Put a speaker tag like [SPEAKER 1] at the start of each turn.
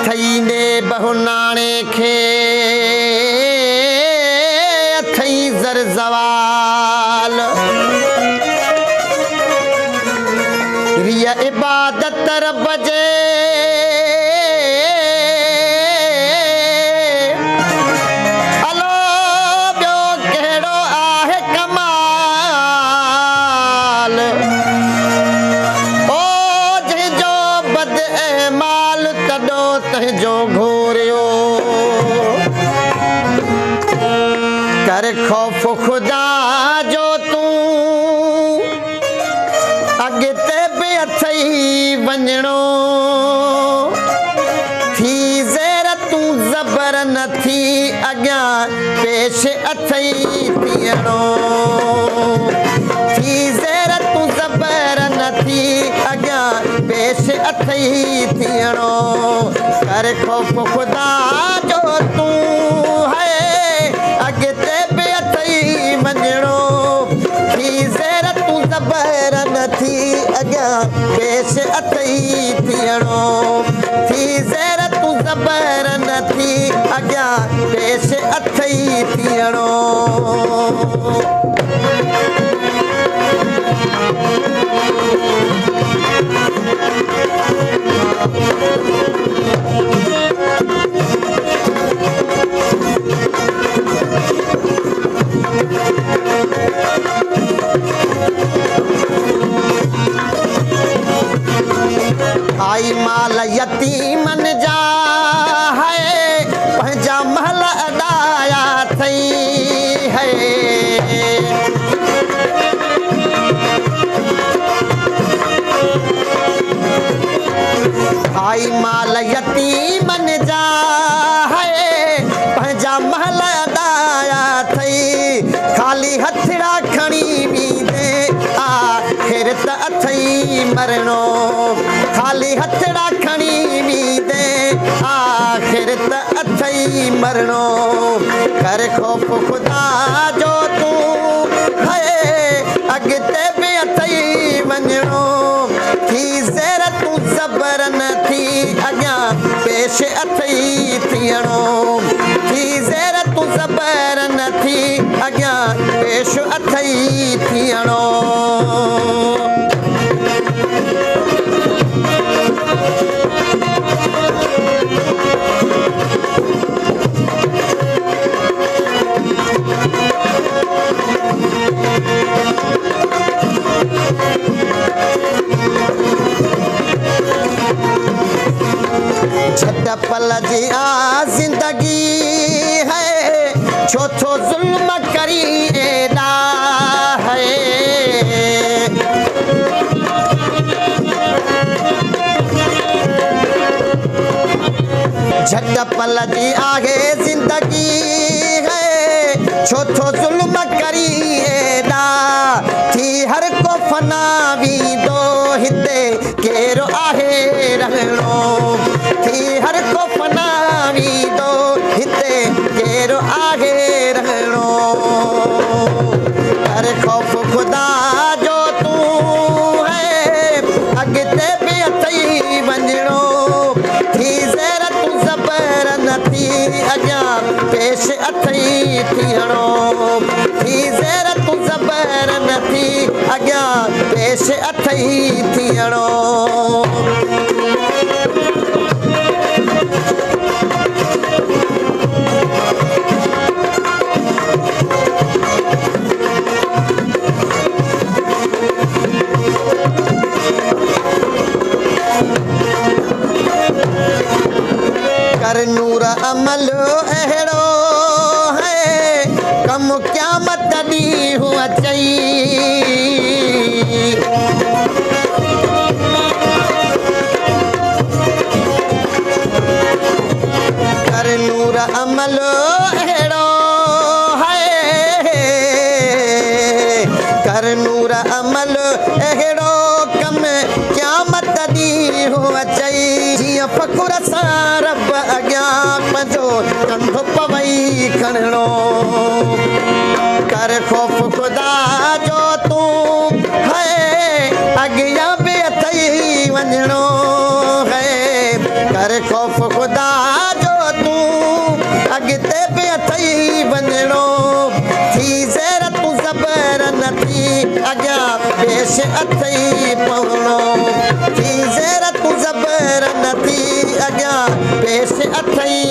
[SPEAKER 1] अथई ने बहुनाणे खे अथई ज़र ज़वाल रिया इबादत रब जे अलो ॿियो कहिड़ो आहे कमाल ओ जंहिंजो बद माल तॾो तंहिंजो घोरियो कर ख़ौफ़ ख़ुदा जो तूं अॻिते बि अथई वञणो थी ज़ेर तूं ज़बर न थी अॻियां पेश अथई थियणो थी ज़ेर तूं ज़बर न थी अॻियां पेश अथई थियणो कर ख़ौफ़ ख़ुदा जो तूं है अॻिते बि अथई वञणो थी ज़ेर तूं ज़बर न थी अॻियां पेश अथई थियणो थी ज़ेर तूं ज़बर न थी अॻियां पेश अथई थियणो आई माल यतीमन जा है पंहिंजा महल अदाया थई है आई माल यतीमन जा है पंहिंजा महल अदाया थई ख़ाली हथड़ा खणी वींदे आख़िर त अथई मरणो ख़ाली हथड़ा खणी वींदे आख़िर त अथई मरणो कर ख़ौफ़ ख़ुदा जो तूं है अॻिते बि अथई वञणो थी ज़ेर तूं ज़बर न थी अॻियां पेश अथई थियणो थी ज़ेर तूं ज़बर न थी अॻियां पेश अथई थियणो छद पल जी ज़िंदगी है छो थो ज़ुल्म करी एॾा है छद पल जी आहे ज़िंदगी है छो थो ज़ुल्म करी एॾा थी हर को फना वींदो हिते केरु आहे रहणो थी हर को फना वींदो हिते केरु आहे रहणो कर ख़ौफ़ ख़ुदा जो तूं है अॻिते बि अथई वञणो थी ज़ेर तूं ज़बर न थी अॻियां पेश अथई थियणो थी ज़ेर तूं ज़बर न थी अॻियां पेश अथई थियणो कर नूर अमल अहिड़ो है कम क़यामत ॾींहुं अचई कर नूर अमल अहिड़ो है कर नूर अमल अहिड़ो कम क़यामत ॾींहुं अचई जीअं फ़ख़ुर सां रब अॻियां पंहिंजो कंधो पवई खणणो कर ख़ौफ़ ख़ुदा जो तूं है अॻियां बि अथई वञणो है कर ख़ौफ़ ख़ुदा ख़ुदा जो तूं अॻिते बि अथई वञिणो थी ज़ेर तूं ज़बर न थी अॻियां पेश अथई पवणो थी ज़ेर तूं ज़बर न थी अॻियां पेश अथई